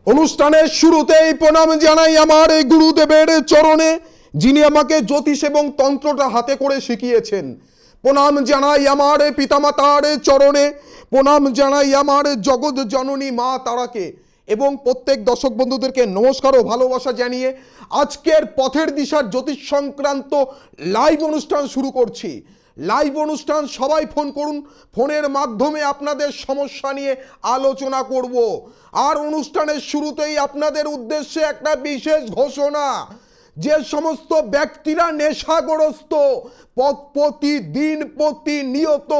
অনুষ্ঠানের শুরুতেই প্রণাম জানাই আমার এই গুরুদেবের চরণে, যিনি আমাকে জ্যোতিষ এবং তন্ত্রটা হাতে করে শিখিয়েছেন। প্রণাম জানাই আমার পিতামাতার চরণে, প্রণাম জানাই আমার জগৎ জননী মা তারাকে, এবং প্রত্যেক দর্শক বন্ধুদেরকে নমস্কার ও ভালোবাসা জানিয়ে আজকের পথের দিশার জ্যোতিষ সংক্রান্ত লাইভ অনুষ্ঠান শুরু করছি। লাইভ অনুষ্ঠান, সবাই ফোন করুন, ফোনের মাধ্যমে আপনাদের সমস্যা নিয়ে আলোচনা করব। আর অনুষ্ঠানের শুরুতেই আপনাদের উদ্দেশ্যে একটা বিশেষ ঘোষণা, যে সমস্ত ব্যক্তিরা নেশাগ্রস্ত, প্রতিদিন প্রতিনিয়ত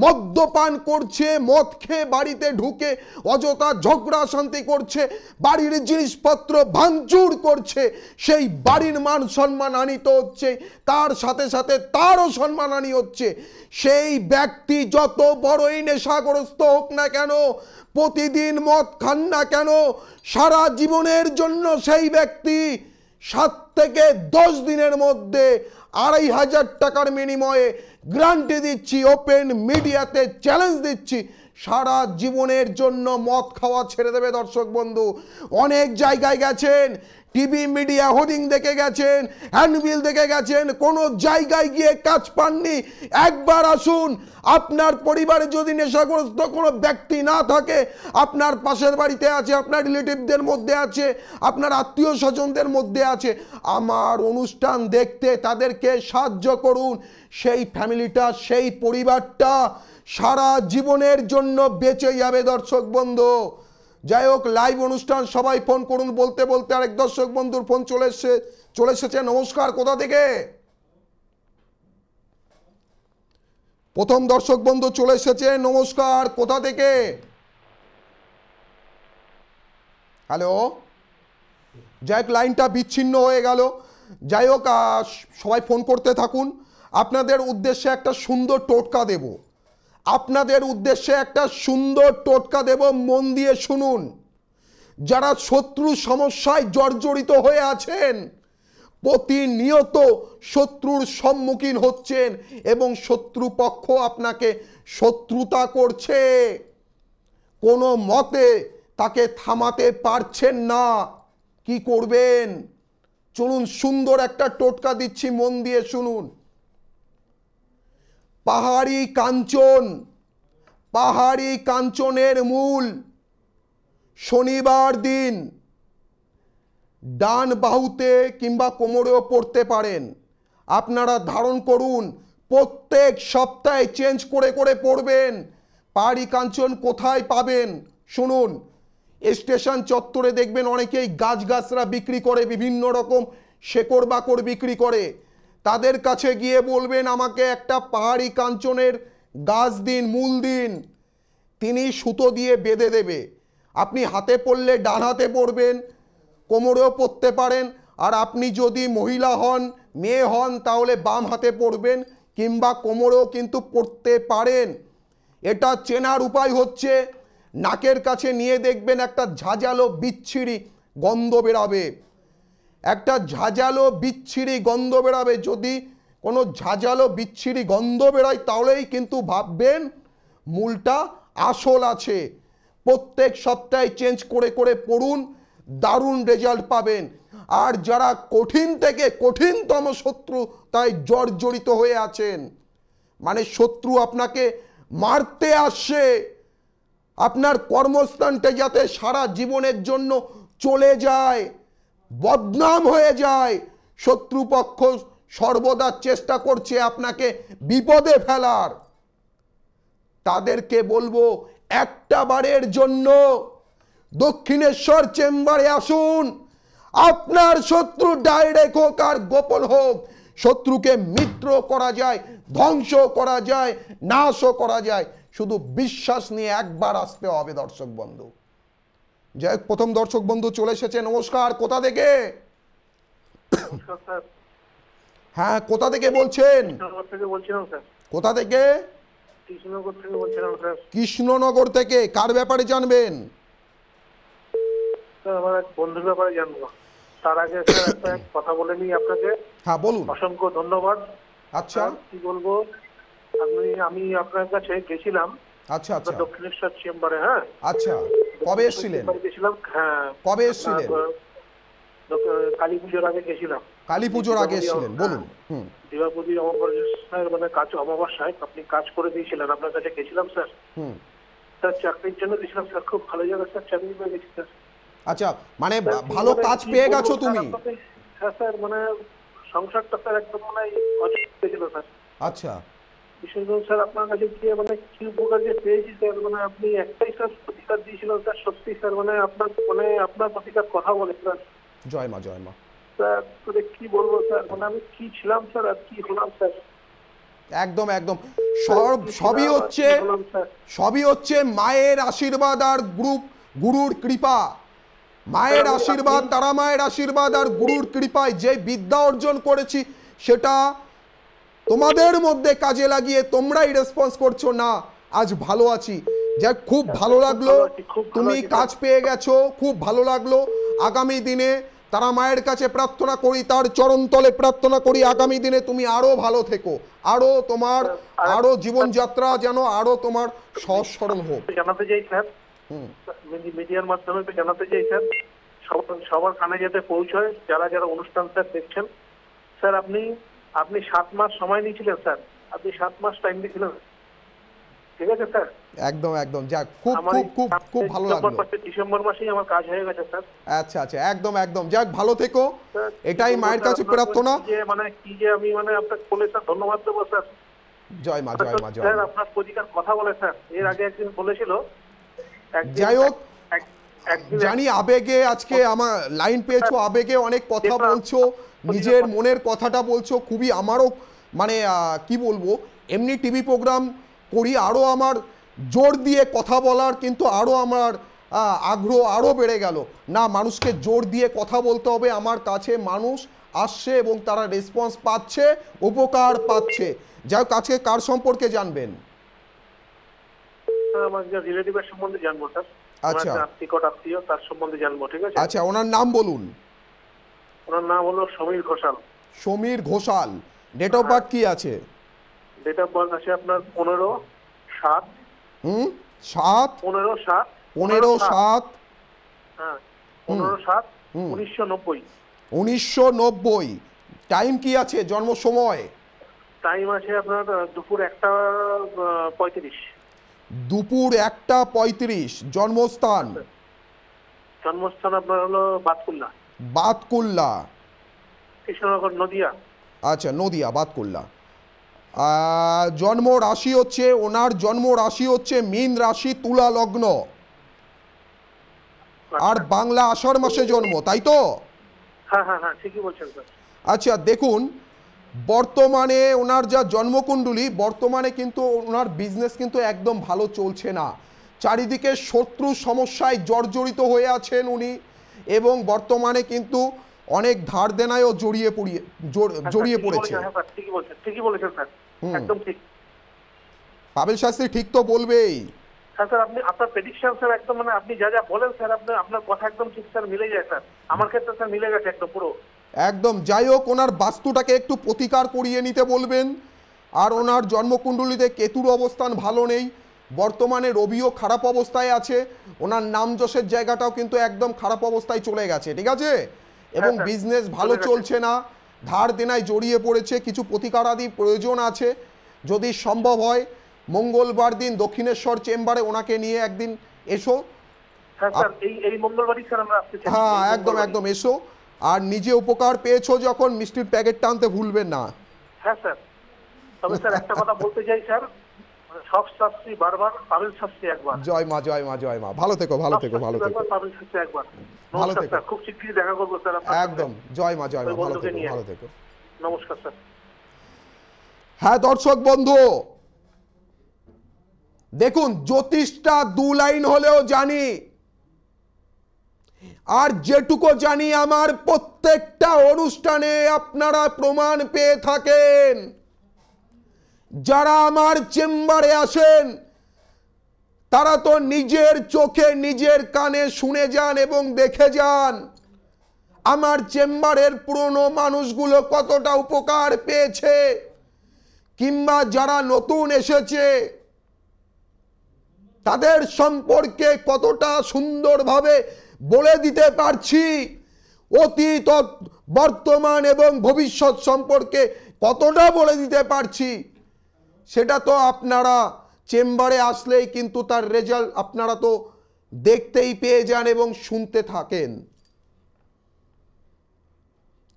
মদ্যপান করছে, মদ খেয়ে বাড়িতে ঢুকে অযথা ঝগড়া শান্তি করছে, বাড়ির জিনিসপত্র ভাঙচুর করছে, সেই বাড়ির মান সম্মান হানিত হচ্ছে, তার সাথে সাথে তারও সম্মানহানি হচ্ছে। সেই ব্যক্তি যত বড়ই নেশাগ্রস্ত হোক না কেন, প্রতিদিন মদ খান না কেন, সারা জীবনের জন্য সেই ব্যক্তি 7 থেকে 10 দিনের মধ্যে 2500 টাকার বিনিময়ে গ্যারান্টি দিচ্ছি, ওপেন মিডিয়াতে চ্যালেঞ্জ দিচ্ছি, সারা জীবনের জন্য মদ খাওয়া ছেড়ে দেবে। দর্শক বন্ধু, অনেক জায়গায় গেছেন, টিভি মিডিয়া হোর্ডিং দেখে গেছেন, হ্যান্ডবিল দেখে গেছেন, কোনো জায়গায় গিয়ে কাজ পাননি। একবার আসুন, আপনার পরিবারে যদি নেশাগ্রস্ত কোনো ব্যক্তি না থাকে, আপনার পাশের বাড়িতে আছে, আপনার রিলেটিভদের মধ্যে আছে, আপনার আত্মীয় স্বজনদের মধ্যে আছে, আমার অনুষ্ঠান দেখতে তাদেরকে সাহায্য করুন। সেই ফ্যামিলিটা, সেই পরিবারটা সারা জীবনের জন্য বেঁচে যাবে। দর্শক বন্ধু, যাই হোক, লাইভ অনুষ্ঠান, সবাই ফোন করুন। বলতে বলতে আরেক দর্শক বন্ধুর ফোন চলে এসেছে। নমস্কার, কোথা থেকে? প্রথম দর্শক বন্ধু চলে এসেছে। নমস্কার, কোথা থেকে? হ্যালো, যাই হোক, লাইনটা বিচ্ছিন্ন হয়ে গেল। যাই হোক, সবাই ফোন করতে থাকুন। আপনাদের উদ্দেশ্যে একটা সুন্দর টোটকা দেব, আপনাদের উদ্দেশ্যে একটা সুন্দর টোটকা দেব, মন দিয়ে শুনুন। যারা শত্রু সমস্যায় জর্জরিত হয়ে আছেন, প্রতিনিয়ত শত্রুর সম্মুখীন হচ্ছেন এবং শত্রুপক্ষ আপনাকে শত্রুতা করছে, কোনো মতে তাকে থামাতে পারছেন না, কি করবেন? চলুন, সুন্দর একটা টোটকা দিচ্ছি, মন দিয়ে শুনুন। পাহাড়ি কাঞ্চন, পাহাড়ি কাঞ্চনের মূল শনিবার দিন ডান বাহুতে কিংবা কোমরেও পড়তে পারেন। আপনারা ধারণ করুন, প্রত্যেক সপ্তাহে চেঞ্জ করে করে পড়বেন। পাহাড়ি কাঞ্চন কোথায় পাবেন শুনুন। স্টেশন চত্বরে দেখবেন অনেকেই গাছগাছরা বিক্রি করে, বিভিন্ন রকম শেকড় বাকড় বিক্রি করে। তাদের কাছে গিয়ে বলবেন, আমাকে একটা পাহাড়ি কাঞ্চনের গাছ দিন, মূল দিন। তিনি সুতো দিয়ে বেঁধে দেবে। আপনি হাতে পড়লে ডান হাতে পড়বেন, কোমরেও পড়তে পারেন। আর আপনি যদি মহিলা হন, মেয়ে হন, তাহলে বাম হাতে পড়বেন, কিংবা কোমরেও কিন্তু পড়তে পারেন। এটা চেনার উপায় হচ্ছে, নাকের কাছে নিয়ে দেখবেন একটা ঝাঁঝালো বিচ্ছিরি গন্ধ বেরাবে, একটা ঝাঁঝালো বিচ্ছিরি গন্ধ বেরাবে। যদি কোনো ঝাঁঝালো বিচ্ছিরি গন্ধ বেরোয়, তাহলেই কিন্তু ভাববেন মূলটা আসল আছে। প্রত্যেক সপ্তাহে চেঞ্জ করে করে পড়ুন, দারুণ রেজাল্ট পাবেন। আর যারা কঠিন থেকে কঠিনতম শত্রু তাই জর্জরিত হয়ে আছেন, মানে শত্রু আপনাকে মারতে আসছে, আপনার কর্মস্থানটা যাতে সারা জীবনের জন্য চলে যায়, বদনাম হয়ে যায়, শত্রুপক্ষ সর্বদা চেষ্টা করছে আপনাকে বিপদে ফেলার, তাদেরকে বলবো একটা বারের জন্য দক্ষিণেশ্বর চেম্বারে আসুন। আপনার শত্রু ডাইরেক্ট হোক আর গোপন হোক, শত্রুকে মিত্র করা যায়, ধ্বংস করা যায়, নাশও করা যায়। শুধু বিশ্বাস নিয়ে একবার আসতে হবে। দর্শক বন্ধু, যাই হোক, প্রথম দর্শক বন্ধু চলে এসেছে। নমস্কার, কোথা থেকে? হ্যাঁ, কোথা থেকে বলছেন? কোথা থেকে? কৃষ্ণনগর থেকে। কার ব্যাপারে জানবেন? আমার এক বন্ধুর ব্যাপারে জানবো। তার আগে একটা কথা বলে নিই আপনাকে। হ্যাঁ, বলুন। অসংখ্য ধন্যবাদ। আচ্ছা, কি বলবো, আমি আপনার কাছে গেছিলাম আচ্ছা আচ্ছা দক্ষিণেশ্বর চেম্বারে। হ্যাঁ আচ্ছা, কবে এসেছিলেন? গেছিলাম। হ্যাঁ কবে এসেছিলেন? কালী পুজোর আগে গেছিলাম। কালী পুজোর আগে এসেছিলেন, বলুন। দীপাবলি অমাবস্যায় মানে কাজ অমাবস্যায় আপনি কাজ করে দিয়েছিলেন, আপনার কাছে গেছিলাম স্যার। স্যার চাকরির জন্য গেছিলাম স্যার, খুব ভালো জায়গা স্যার, চাকরি পেয়ে গেছি স্যার। আচ্ছা, মানে ভালো কাজ পেয়ে গেছো তুমি? হ্যাঁ স্যার, মানে সংসারটা স্যার একদম মানে অচল ছিল স্যার। আচ্ছা, বিশেষভাবে স্যার আপনার কাছে গিয়ে মানে কি উপকার যে পেয়েছি স্যার, মানে আপনি একটাই স্যার প্রতিকার দিয়েছিলেন স্যার, সত্যি স্যার মানে আপনার প্রতিকার কথা বলে স্যার। জয় মা, জয় মা। স্যার তোরে কি বলবো স্যার, মানে আমি কি ছিলাম স্যার আর কি হলাম স্যার। একদম একদম, সবই হচ্ছে মায়ের আশীর্বাদ আর গুরুর কৃপা। মায়ের আশীর্বাদ, তারা মায়ের আশীর্বাদ আর গুরুর কৃপায় যে বিদ্যা অর্জন করেছি সেটা তোমাদের মধ্যে কাজে লাগিয়ে তোমরাই রেসপন্স করছো না, আজ ভালো আছি। যাক, খুব ভালো লাগলো, তুমি কাজ পেয়ে গেছো, খুব ভালো লাগলো। আগামী দিনে তারা মায়ের কাছে প্রার্থনা করি, তার চরণতলে প্রার্থনা করি আগামী দিনে তুমি আরো ভালো থেকো, আরো জীবনযাত্রা যেন আরো তোমার সহজ সরল হোক। জানাতে চাই স্যার, মিডিয়ার মাধ্যমে জানাতে চাই স্যার, সবার কানে যাতে পৌঁছয়, যারা যারা অনুষ্ঠান স্যার দেখছেন। স্যার আপনি 7 মাস সময় নিয়েছিলেন স্যার, আপনি 7 মাস টাইম দিয়েছিলেন, ঠিক আছে স্যার? একদম একদম, যাক, খুব খুব খুব ভালো লাগলো। ডিসেম্বর মাসেই আমার কাজ হয়ে গেছে স্যার। আচ্ছা আচ্ছা, একদম একদম, যাক, ভালো থেকো, এটাই মায়ের কাছে প্রার্থনা। কি যে আমি মানে আপনাকে বলে স্যার ধন্যবাদ দেবো স্যার। জয় মা, জয় মা, জয় মা। স্যার আপনার প্রতিকার কথা বলে স্যার, এর আগে একদিন বলেছিল। যাই হোক, জানি আবেগে আজকে আমার লাইন পেয়েছো, আবেগে অনেক কথা বলছো, নিজের মনের কথাটা বলছো, খুবই আমারও মানে কি বলবো, এমনি টিভি প্রোগ্রাম করি, আরও আমার জোর দিয়ে কথা বলার কিন্তু আরও আমার আগ্রহ আরও বেড়ে গেল। না, মানুষকে জোর দিয়ে কথা বলতে হবে, আমার কাছে মানুষ আসছে এবং তারা রেসপন্স পাচ্ছে, উপকার পাচ্ছে। যাই হোক, আজকে কার সম্পর্কে জানবেন? আমার রিলেটিভের সম্বন্ধে জানবো স্যার। আচ্ছা, আত্মীয় তার সম্বন্ধে জানবো, ঠিক আছে? আচ্ছা, ওনার নাম বলুন। ওনার নাম হলো Samir Ghoshal. Samir Ghoshal. Date of birth কি আছে? ডেট অফ বার্থ আছে আপনার 15/7 হ্যাঁ 15/7/1990। 1990। টাইম কি আছে, জন্ম সময়? টাইম আছে আপনার দুপুর 1:35। দুপুর 1:35। জন্মস্থান? জন্মস্থান আপনার হলো বাতকুল্লা, কৃষ্ণনগর, নদিয়া। আচ্ছা, নদিয়া, বাতকুল্লা। জন্ম রাশি হচ্ছে, ওনার জন্ম রাশি হচ্ছে মীন রাশি, তুলা লগ্ন, আর বাংলা আষাঢ় মাসে জন্ম, তাই তো? হ্যাঁ হ্যাঁ হ্যাঁ, ঠিকই বলছেন স্যার। আচ্ছা, দেখুন, বর্তমানে ওনার যা জন্মকুণ্ডলী, বর্তমানে কিন্তু ওনার বিজনেস কিন্তু একদম ভালো চলছে না, চারিদিকে শত্রু সমস্যায় জর্জরিত হয়ে আছেন উনি, এবং বর্তমানে কিন্তু অনেক ধার দেনায়ও জড়িয়ে পড়েছে। ঠিকই বলেছেন স্যার, একদম ঠিক। পাবেল শাস্ত্রী ঠিক তো বলবেই। হ্যাঁ স্যার, আপনার প্রেডিকশন স্যার একদম মানে আপনি যা যা বলেন স্যার, আপনার কথা একদম ঠিক স্যার, মিলে যায় স্যার, আমার ক্ষেত্রে স্যার মিলে গেছে একদম পুরো একদম। যাই হোক, ওনার বাস্তুটাকে একটু প্রতিকার করিয়ে নিতে বলবেন, আর ওনার জন্মকুণ্ডলীতে কেতুর অবস্থান ভালো নেই, বর্তমানে রবিও খারাপ অবস্থায় আছে, ওনার নাম যশের জায়গাটাও কিন্তু একদম খারাপ অবস্থায় চলে গেছে, ঠিক আছে? এবং বিজনেস ভালো চলছে না, ধার দেনায় জড়িয়ে পড়েছে, কিছু প্রতিকার আদি প্রয়োজন আছে। যদি সম্ভব হয় মঙ্গলবার দিন দক্ষিণেশ্বর চেম্বারে ওনাকে নিয়ে একদিন এসো। হ্যাঁ, একদম একদম, এসো। আর নিজে উপকার পেয়েছো যখন, মিষ্টির প্যাকেটটা আনতে ভুলবেন না। হ্যাঁ স্যার, তবে স্যার একটা কথা বলতে চাই স্যার, সব শাস্ত্রী বারবার, পাবেল শাস্ত্রী একবার। জয় মা, জয় মা, জয় মা। ভালো থেকো, ভালো থেকো, ভালো থেকো, পাবেল শাস্ত্রী একবার। ভালো থেকো, খুব শীঘ্রই দেখা করবো স্যার। একদম, জয় মা, জয় মা, ভালো থেকো, ভালো থেকো। নমস্কার স্যার। হ্যাঁ দর্শক বন্ধু, দেখুন, জ্যোতিষটা 2 লাইন হলেও জানি, আর যেটুকু জানি আমার প্রত্যেকটা অনুষ্ঠানে আপনারা প্রমাণ পেয়ে থাকেন। যারা আমার চেম্বারে আসেন তারা তো নিজের চোখে নিজের কানে শুনে যান এবং দেখে যান আমার চেম্বারের পুরনো মানুষগুলো কতটা উপকার পেয়েছে, কিংবা যারা নতুন এসেছে তাদের সম্পর্কে কতটা সুন্দরভাবে বলে দিতে পারছি, অতীত, বর্তমান এবং ভবিষ্যৎ সম্পর্কে কতটা বলে দিতে পারছি, সেটা তো আপনারা চেম্বারে আসলেই কিন্তু তার রেজাল্ট আপনারা তো দেখতেই পেয়ে যান এবং শুনতে থাকেন।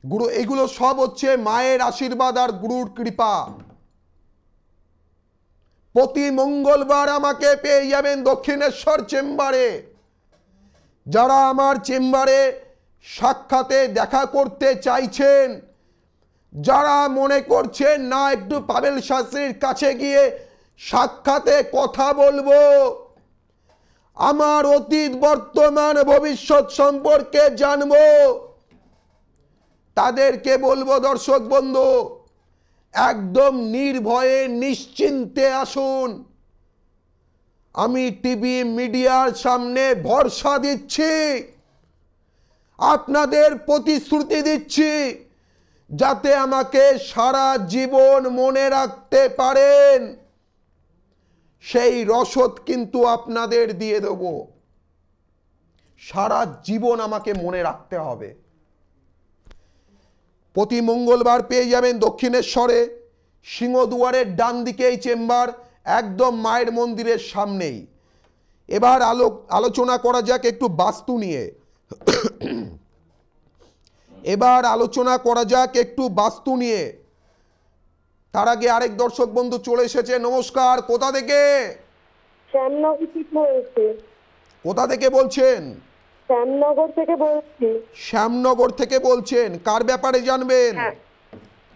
গুরু, এগুলো সব হচ্ছে মায়ের আশীর্বাদ আর গুরুর কৃপা। প্রতি মঙ্গলবার আমাকে পেয়ে যাবেন দক্ষিণেশ্বর চেম্বারে। যারা আমার চেম্বারে সাক্ষাতে দেখা করতে চাইছেন, যারা মনে করছেন না একটু পাবেল শাস্ত্রীর কাছে গিয়ে সাক্ষাতে কথা বলবো, আমার অতীত বর্তমান ভবিষ্যৎ সম্পর্কে জানবো, তাদেরকে বলবো দর্শক বন্ধু, একদম নির্ভয়ে নিশ্চিন্তে আসুন। আমি টিভি মিডিয়ার সামনে ভরসা দিচ্ছি, আপনাদের প্রতিশ্রুতি দিচ্ছি, যাতে আমাকে সারা জীবন মনে রাখতে পারেন, সেই রসদ কিন্তু আপনাদের দিয়ে দেব। সারা জীবন আমাকে মনে রাখতে হবে। প্রতি মঙ্গলবার পেয়ে যাবেন দক্ষিণেশ্বরে, সিংহদুয়ারের ডান দিকে এই চেম্বার, একদম মায়ের মন্দিরের সামনেই। এবার আলোচনা করা যাক একটু বাস্তু নিয়ে। এবার আলোচনা করা যাক একটু বাস্তু নিয়ে। তার আগে আরেক দর্শক বন্ধু চলে এসেছে। নমস্কার, কোথা থেকে? শ্যামনগর থেকে বলছি। কোথা থেকে বলছেন? শ্যামনগর থেকে বলছি। শ্যামনগর থেকে বলছেন, কার ব্যাপারে জানবেন?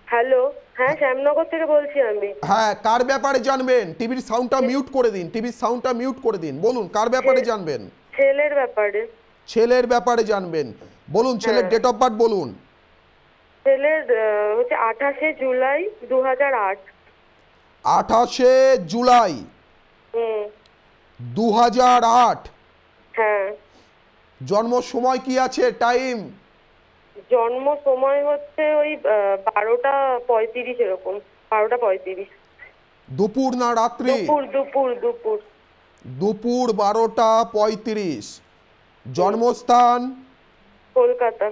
হ্যালো, হ্যাঁ শ্যামনগর থেকে বলছি আমি। হ্যাঁ, কার ব্যাপারে জানবেন? টিভির সাউন্ডটা মিউট করে দিন, টিভির সাউন্ডটা মিউট করে দিন। বলুন কার ব্যাপারে জানবেন? ছেলের ব্যাপারে। ছেলের ব্যাপারে জানবেন, বলুন। ছেলের ডেট অফ বার্থ বলুন। ছেলের হচ্ছে 28 জুলাই 2008। 28 জুলাই 2008। হ্যাঁ। জন্ম সময় কি আছে, টাইম? জন্ম সময় হচ্ছে ওই 12:35 এরকম, 12:35। দুপুর না রাত্রি? দুপুর। দুপুর 12:35। জন্মস্থান? কলকাতা।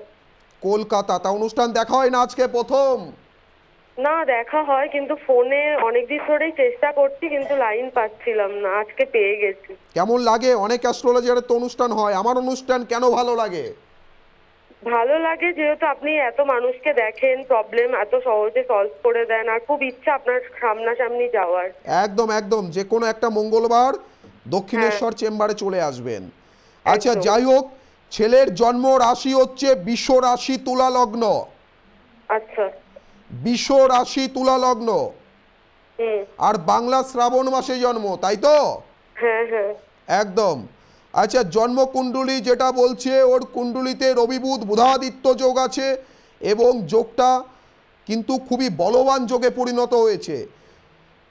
কলকাতা। তা অনুষ্ঠান দেখা হয় না আজকে প্রথম? না, দেখা হয় কিন্তু ফোনে অনেকদিন ধরেই চেষ্টা করছি, কিন্তু লাইন পাচ্ছিলাম না, আজকে পেয়ে গেছি। কেমন লাগে? অনেক অ্যাস্ট্রোলজারের তো অনুষ্ঠান হয়, আমার অনুষ্ঠান কেন ভালো লাগে? ভালো লাগে যেহেতু আপনি এত মানুষকে দেখেন, প্রবলেম এত সহজে সলভ করে দেন, আর খুব ইচ্ছা আপনার সামনাসামনি যাওয়ার। একদম একদম, যে কোনো একটা মঙ্গলবার দক্ষিণেশ্বর চেম্বারে চলে আসবেন। আচ্ছা, যাই হোক, ছেলের জন্ম রাশি হচ্ছে বৃষ রাশি, তুলা লগ্ন। আচ্ছা। বৃষ রাশি, তুলা লগ্ন। আর বাংলা শ্রাবণ মাসে জন্ম, তাই তো? হ্যাঁ হ্যাঁ, একদম। আচ্ছা, জন্মকুণ্ডলী যেটা বলছে, ওর কুণ্ডলিতে রবি বুধ বুধাদিত্য যোগ আছে এবং যোগটা কিন্তু খুবই বলবান যোগে পরিণত হয়েছে।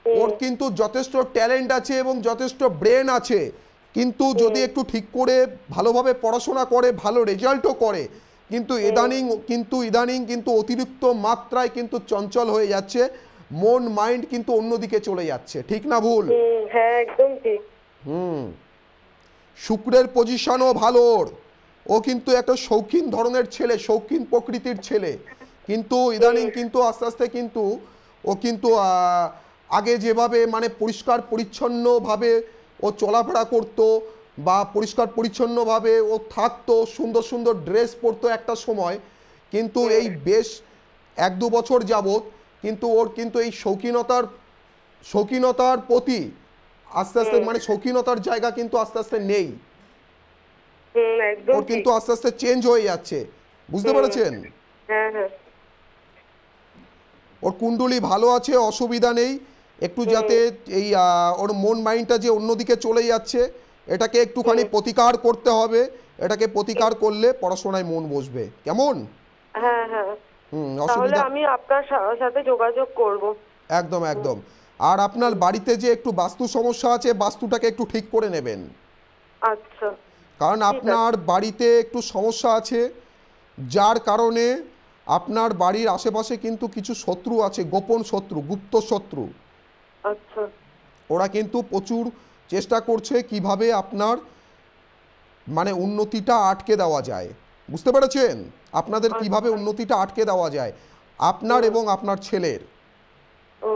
ওর কিন্তু যথেষ্ট ট্যালেন্ট আছে এবং যথেষ্ট ব্রেন আছে, কিন্তু যদি একটু ঠিক করে ভালোভাবে পড়াশোনা করে, ভালো রেজাল্টও করে, কিন্তু ইদানিং কিন্তু অতিরিক্ত মাত্রায় কিন্তু চঞ্চল হয়ে যাচ্ছে, মন মাইন্ড কিন্তু অন্যদিকে চলে যাচ্ছে। ঠিক না ভুল? হ্যাঁ একদম ঠিক। শুক্রের পজিশনও ভালো ওর। ও কিন্তু একটা শৌখিন ধরনের ছেলে, শৌখিন প্রকৃতির ছেলে, কিন্তু ইদানিং কিন্তু আস্তে আস্তে কিন্তু ও কিন্তু আগে যেভাবে মানে পরিষ্কার পরিচ্ছন্নভাবে ও চলাফেরা করতো বা পরিষ্কার পরিচ্ছন্নভাবে ও থাকতো, সুন্দর সুন্দর ড্রেস পরতো একটা সময়, কিন্তু এই বেশ 1-2 বছর যাবৎ কিন্তু ওর কিন্তু এই শৌখিনতার প্রতি আস্তে আস্তে মানে শৌখিনতার জায়গা কিন্তু আস্তে আস্তে নেই। ওর কিন্তু আস্তে আস্তে চেঞ্জ হয়ে যাচ্ছে, বুঝতে পেরেছেন? হ্যাঁ হ্যাঁ। ওর কুণ্ডলী ভালো আছে, অসুবিধা নেই। একটু যাতে এই ওর মন মাইন্ডটা যে অন্যদিকে চলে যাচ্ছে, এটাকে একটুখানি প্রতিকার করতে হবে। এটাকে প্রতিকার করলে পড়াশোনায় মন বসবে। কেমন? হ্যাঁ হ্যাঁ। তাহলে আমি আপনার সাথে যোগাযোগ করব। একদম একদম। আর আপনার বাড়িতে যে একটু বাস্তু সমস্যা আছে, বাস্তুটাকে একটু ঠিক করে নেবেন। আচ্ছা। কারণ আপনার বাড়িতে একটু সমস্যা আছে, যার কারণে আপনার বাড়ির আশেপাশে কিন্তু কিছু শত্রু আছে, গোপন শত্রু, গুপ্ত শত্রু। আচ্ছা। ওরা কিন্তু প্রচুর চেষ্টা করছে কিভাবে আপনার মানে উন্নতিটা আটকে দেওয়া যায়, বুঝতে পেরেছেন? আপনাদের কিভাবে উন্নতিটা আটকে দেওয়া যায় আপনার এবং আপনার ছেলের, ও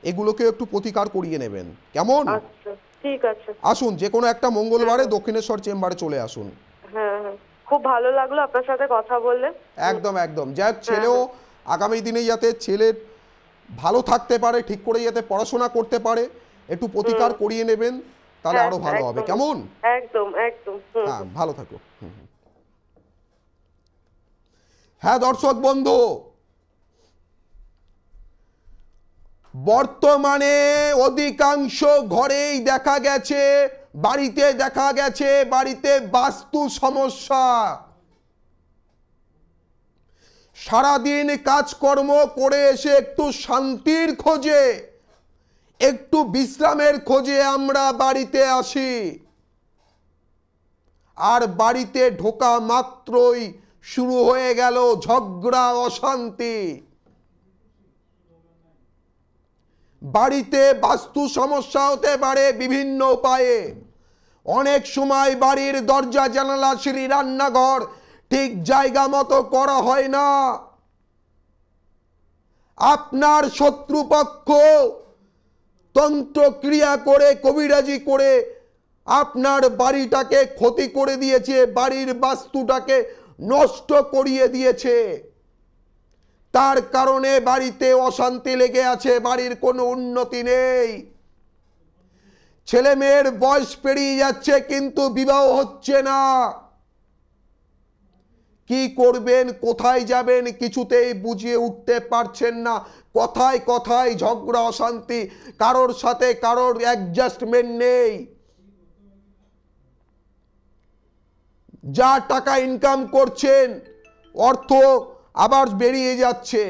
এগুলোকে একটু প্রতিকার করিয়ে নেবেন, কেমন? আচ্ছা ঠিক আছে। আসুন, যে কোনো একটা মঙ্গলবারে দক্ষিণেশ্বর চেম্বারে চলে আসুন। হ্যাঁ হ্যাঁ, খুব ভালো লাগলো আপনার সাথে কথা বললে। একদম একদম, যাক ছেলেও আগামী দিনে যাতে ছেলের ভালো থাকতে পারে, ঠিক করে যাতে পড়াশোনা করতে পারে, একটু প্রতিকার করিয়ে নেবেন, তাহলে আরো ভালো হবে, কেমন? একদম একদম। হ্যাঁ, ভালো থাকো। হ্যাঁ দর্শক বন্ধু, বর্তমানে অধিকাংশ ঘরেই দেখা গেছে, বাড়িতে বাস্তু সমস্যা। সারাদিন কাজকর্ম করে এসে একটু শান্তির খোঁজে, একটু বিশ্রামের খোঁজে আমরা বাড়িতে আসি, আর বাড়িতে ঢোকা মাত্রই শুরু হয়ে গেল ঝগড়া, অশান্তি। বাড়িতে বাস্তু সমস্যা হতে পারে বিভিন্ন উপায়ে। অনেক সময় বাড়ির দরজা, জানালা, সিঁড়ি, রান্নাঘর ঠিক জায়গা মতো করা হয় না। আপনার শত্রুপক্ষ তন্ত্রক্রিয়া করে, কবিরাজি করে আপনার বাড়িটাকে ক্ষতি করে দিয়েছে, বাড়ির বাস্তুটাকে নষ্ট করিয়ে দিয়েছে। তার কারণে বাড়িতে অশান্তি লেগে আছে, বাড়ির কোনো উন্নতি নেই। ছেলে মেয়ের বয়স পেরিয়ে যাচ্ছে কিন্তু বিবাহ হচ্ছে না। কি করবেন, কোথায় যাবেন কিছুতেই বুঝিয়ে উঠতে পারছেন না। কথায় কথায় ঝগড়া, অশান্তি, কারোর সাথে কারোর অ্যাডজাস্টমেন্ট নেই। যা টাকা ইনকাম করছেন অর্থ আবার বেরিয়ে যাচ্ছে,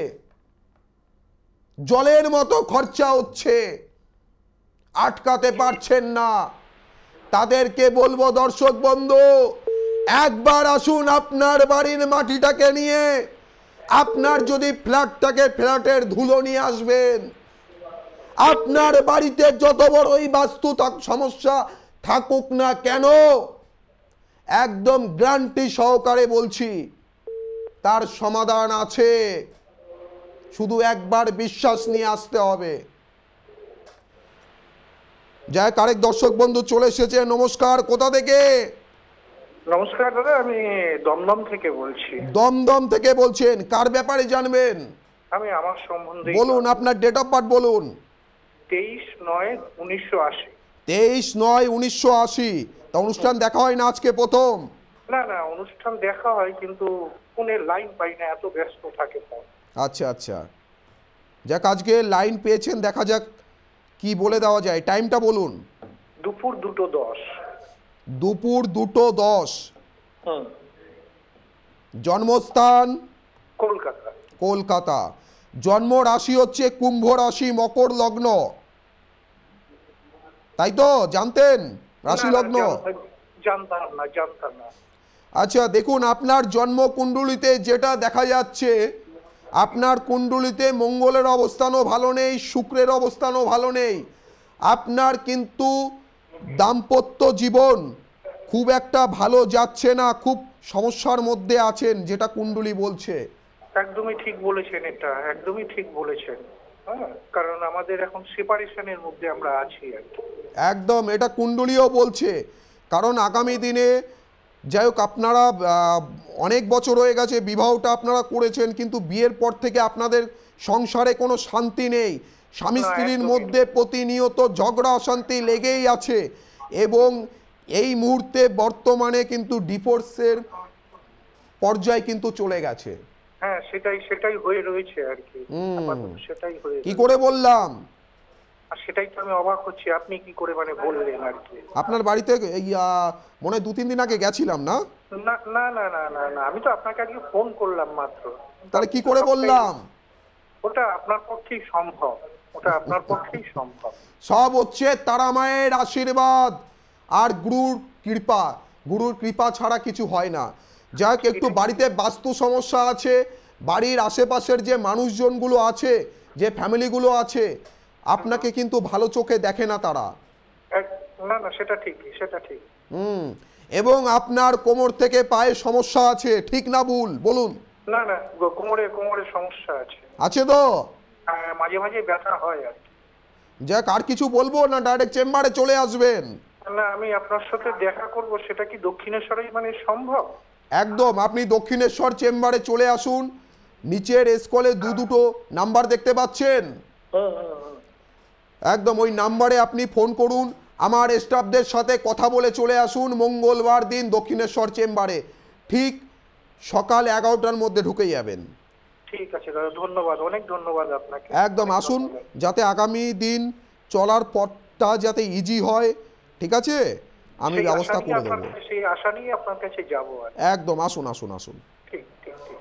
জলের মতো খরচা হচ্ছে, আটকাতে পারছেন না। তাদেরকে বলবো দর্শক বন্ধু, একবার আসুন আপনার বাড়ির মাটিটাকে নিয়ে, আপনার যদি ফ্ল্যাট থাকে ফ্ল্যাটের ধুলো নিয়ে আসবেন। আপনার বাড়িতে যত বড়ই বাস্তু সমস্যা থাকুক না কেন, একদম গ্যারান্টি সহকারে বলছি তার সমাধান আছে, শুধু একবার বিশ্বাস নিয়ে আসতে হবে। যাই আরেক দর্শক বন্ধু চলে এসেছে। নমস্কার, কোথা থেকে? নমস্কার দাদা, আমি দমদম থেকে বলছি। দমদম থেকে বলছেন, কার ব্যাপারে জানবেন? আমি আমার সম্বন্ধে বলুন, আপনার ডেট অফ বার্থ বলুন। 23/9/1980। 23/9/1980। তা অনুষ্ঠান দেখা হয় না আজকে প্রথম? না না, অনুষ্ঠান দেখা হয় কিন্তু ফোনের লাইন পাই না, এত ব্যস্ত থাকে ফোন। আচ্ছা আচ্ছা, যাক আজকে লাইন পেয়েছেন, দেখা যাক কি বলে দেওয়া যায়। টাইমটা বলুন। দুপুর 2:10। দুপুর 2:10। জন্মস্থান? কলকাতা। কলকাতা। জন্ম রাশি হচ্ছে কুম্ভ রাশি, মকর লগ্ন, তাই তো? জানতেন রাশি লগ্ন? জানতাম না। আচ্ছা দেখুন, আপনার জন্ম কুণ্ডলিতে যেটা দেখা যাচ্ছে, আপনার কুণ্ডলিতে মঙ্গলের অবস্থানও ভালো নেই, শুক্রের অবস্থানও ভালো নেই। আপনার কিন্তু দাম্পত্য জীবন খুব একটা ভালো যাচ্ছে না, খুব সমস্যার মধ্যে আছেন, যেটা কুণ্ডলী বলছে। একদমই ঠিক বলেছেন, এটা একদমই ঠিক বলেছেন। হ্যাঁ, কারণ আমাদের এখন সেপারেশনের মধ্যে আমরা আছি আর কি। একদম, এটা কুণ্ডলীও বলছে। কারণ আগামী দিনে যাই হোক, আপনারা অনেক বছর হয়ে গেছে বিবাহটা আপনারা করেছেন, কিন্তু বিয়ের পর থেকে আপনাদের সংসারে কোনো শান্তি নেই। স্বামী স্ত্রীর মধ্যে প্রতিনিয়ত ঝগড়া, অশান্তি লেগেই আছে, এবং এই মুহূর্তে বর্তমানে কিন্তু ডিভোর্সের পর্যায়ে কিন্তু চলে গেছে। হ্যাঁ, সেটাই হয়ে রয়েছে আর কি। সেটাই হয়ে, কি করে বললাম, আর সেটাই তো আমি অবাক হচ্ছি, আপনি কি করে মানে বললেন আর কি। আপনার বাড়িতে মনে হয় 2-3 দিন আগে গেছিলাম না? না না না না না না, আমি তো আপনাকে আজকে ফোন করলাম মাত্র। তাহলে কি করে বললাম? ওটা আপনার পক্ষেই সম্ভব, ওটা আপনার পক্ষেই সম্ভব। সব হচ্ছে তারা মায়ের আশীর্বাদ আর গুরুর কৃপা ছাড়া কিছু হয় না। যাই হোক, একটু বাড়িতে বাস্তু সমস্যা আছে, বাড়ির আশেপাশের যে মানুষজনগুলো আছে, যে ফ্যামিলিগুলো আছে, আপনাকে কিন্তু ভালো চোখে দেখে না তারা। না না, সেটা ঠিক, সেটা ঠিক। এবং আপনার কোমর থেকে পায়ে সমস্যা আছে, ঠিক না ভুল বলুন? না না, কোমরে কোমরে সমস্যা আছে। আছে তো? হ্যাঁ, মাঝে মাঝে ব্যথা হয় আর কি। যাক, আর কিছু বলবো না ডাইরেক্ট চেম্বারে চলে আসবেন? না, আমি আপনার সাথে দেখা করব, সেটা কি দক্ষিণেশ্বরেই মানে সম্ভব? একদম, আপনি দক্ষিণেশ্বর চেম্বারে চলে আসুন। নিচের স্কলে দুটো নাম্বার দেখতে পাচ্ছেন, একদম ওই নাম্বারে আপনি ফোন করুন, আমার স্টাফদের সাথে কথা বলে চলে আসুন মঙ্গলবার দিন দক্ষিণেশ্বর চেম্বারে। ঠিক সকাল 11টার মধ্যে ঢুকে যাবেন। ঠিক আছে দাদা, ধন্যবাদ, অনেক ধন্যবাদ আপনাকে। একদম আসুন, যাতে আগামী দিন চলার পথটা যাতে ইজি হয়, ঠিক আছে? আমি ব্যবস্থা করে দেবো। সেই আশা নিয়ে আপনার কাছে যাবো। একদম আসুন আসুন আসুন। ঠিক ঠিক ঠিক।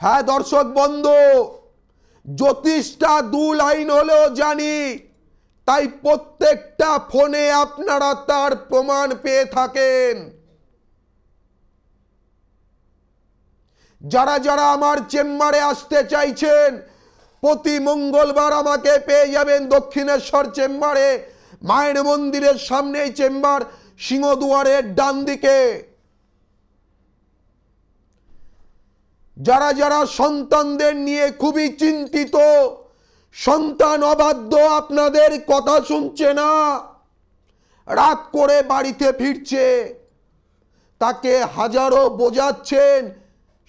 হ্যাঁ দর্শক বন্ধু, জ্যোতিষটা 2 লাইন হলেও জানি, তাই প্রত্যেকটা ফোনে আপনারা তার প্রমাণ পেয়ে থাকেন। যারা যারা আমার চেম্বারে আসতে চাইছেন, প্রতি মঙ্গলবার আমাকে পেয়ে যাবেন দক্ষিণেশ্বর চেম্বারে। মায়ের মন্দিরের সামনেই চেম্বার, সিংহদুয়ারের ডান দিকে। যারা যারা সন্তানদের নিয়ে খুবই চিন্তিত, সন্তান অবাধ্য, আপনাদের কথা শুনছে না, রাত করে বাড়িতে ফিরছে, তাকে হাজারো বোঝাচ্ছেন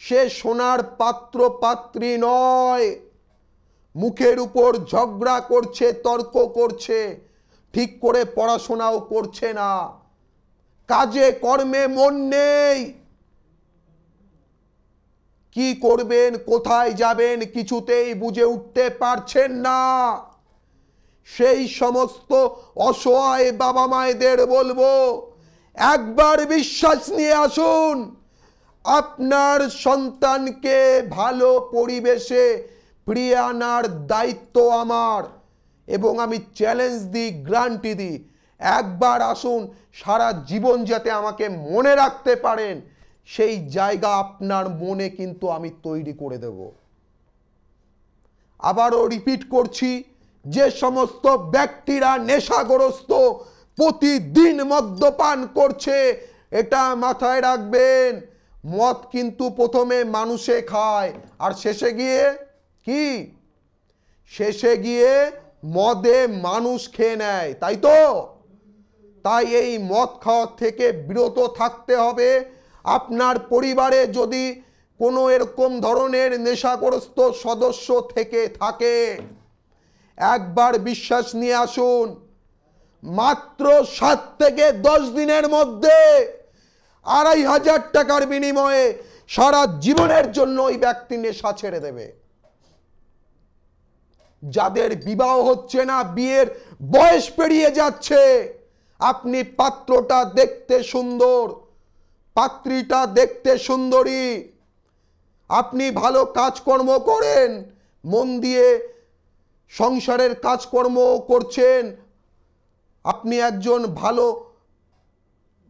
সে সোনার পাত্র পাত্রী নয়, মুখের উপর ঝগড়া করছে, তর্ক করছে, ঠিক করে পড়াশোনাও করছে না, কাজে কর্মে মন নেই, কি করবেন, কোথায় যাবেন কিছুতেই বুঝে উঠতে পারছেন না। সেই সমস্ত অসহায় বাবা মায়েদের বলবো, একবার বিশ্বাস নিয়ে আসুন। আপনার সন্তানকে ভালো পরিবেশে ফিরিয়ে আনার দায়িত্ব আমার, এবং আমি চ্যালেঞ্জ দিই, গ্যারান্টি দিই, একবার আসুন, সারা জীবন যাতে আমাকে মনে রাখতে পারেন, সেই জায়গা আপনার মনে কিন্তু আমি তৈরি করে দেব। আবারও রিপিট করছি, যে সমস্ত ব্যক্তিরা নেশাগ্রস্ত, প্রতিদিন মদ্যপান করছে, এটা মাথায় রাখবেন, মদ কিন্তু প্রথমে মানুষে খায়, আর শেষে গিয়ে কি, শেষে গিয়ে মদে মানুষ খেয়ে নেয়, তাই তো? তাই এই মদ খাওয়া থেকে বিরত থাকতে হবে। আপনার পরিবারে যদি কোনো এরকম ধরনের নেশাগ্রস্ত সদস্য থেকে থাকে, একবার বিশ্বাস নিয়ে আসুন, মাত্র 7 থেকে 10 দিনের মধ্যে 2500 টাকার বিনিময়ে সারা জীবনের জন্য ওই ব্যক্তি নেশা ছেড়ে দেবে। যাদের বিবাহ হচ্ছে না, বিয়ের বয়স পেরিয়ে যাচ্ছে, আপনি পাত্রটা দেখতে সুন্দর, পাত্রীটা দেখতে সুন্দরী, আপনি ভালো কাজকর্ম করেন, মন দিয়ে সংসারের কাজকর্ম করছেন, আপনি একজন ভালো,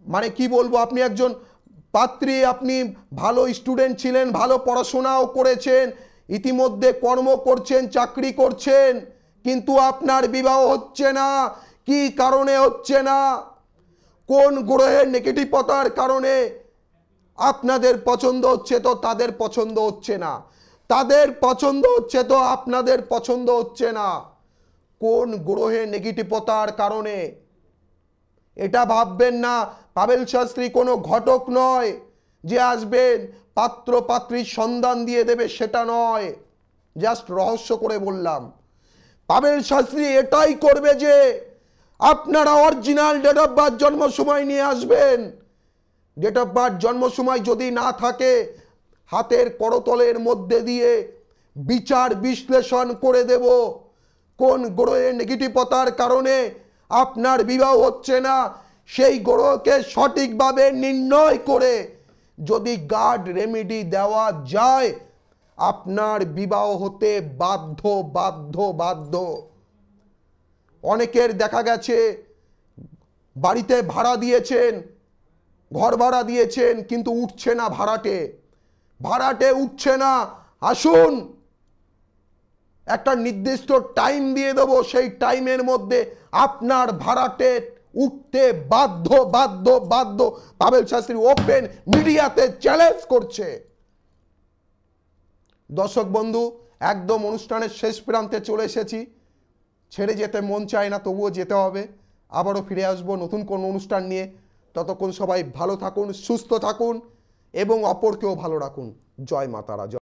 মানে কি বলবো, আপনি একজন পাত্রী, আপনি ভালো স্টুডেন্ট ছিলেন, ভালো পড়াশোনাও করেছেন, ইতিমধ্যে কর্ম করছেন, চাকরি করছেন, কিন্তু আপনার বিবাহ হচ্ছে না। কি কারণে হচ্ছে না? কোন গ্রহের নেগেটিভতার কারণে? আপনাদের পছন্দ হচ্ছে তো তাদের পছন্দ হচ্ছে না, তাদের পছন্দ হচ্ছে তো আপনাদের পছন্দ হচ্ছে না। কোন গ্রহের নেগেটিভতার কারণে? এটা ভাববেন না পাবেল শাস্ত্রী কোনো ঘটক নয় যে আসবেন পাত্র পাত্রীর সন্ধান দিয়ে দেবে, সেটা নয়, জাস্ট রহস্য করে বললাম। পাবেল শাস্ত্রী এটাই করবে যে আপনারা অরিজিনাল ডেট অফ বার্থ জন্ম সময় নিয়ে আসবেন। ডেট অফ বার্থ জন্ম সময় যদি না থাকে, হাতের করতলের মধ্যে দিয়ে বিচার বিশ্লেষণ করে দেব কোন গ্রহের নেগেটিভতার কারণে আপনার বিবাহ হচ্ছে না, সেই গ্রহকে সঠিকভাবে নির্ণয় করে যদি গার্ড রেমেডি দেওয়া যায়, আপনার বিবাহ হতে বাধ্য বাধ্য বাধ্য। অনেকের দেখা গেছে বাড়িতে ভাড়া দিয়েছেন, ঘর ভাড়া দিয়েছেন, কিন্তু উঠছে না ভাড়াটে, ভাড়াটে উঠছে না। আসুন, একটা নির্দিষ্ট টাইম দিয়ে দেবো, সেই টাইমের মধ্যে আপনার ভাড়াটে উঠতে বাধ্য বাধ্য বাধ্য। পাবেল শাস্ত্রী ওপেন মিডিয়াতে চ্যালেঞ্জ করছে। দর্শক বন্ধু, একদম অনুষ্ঠানের শেষ প্রান্তে চলে এসেছি। ছেড়ে যেতে মন চায় না, তবুও যেতে হবে। আবারও ফিরে আসবো নতুন কোনো অনুষ্ঠান নিয়ে। ততক্ষণ সবাই ভালো থাকুন, সুস্থ থাকুন এবং অপরকেও ভালো রাখুন। জয় মা তারা।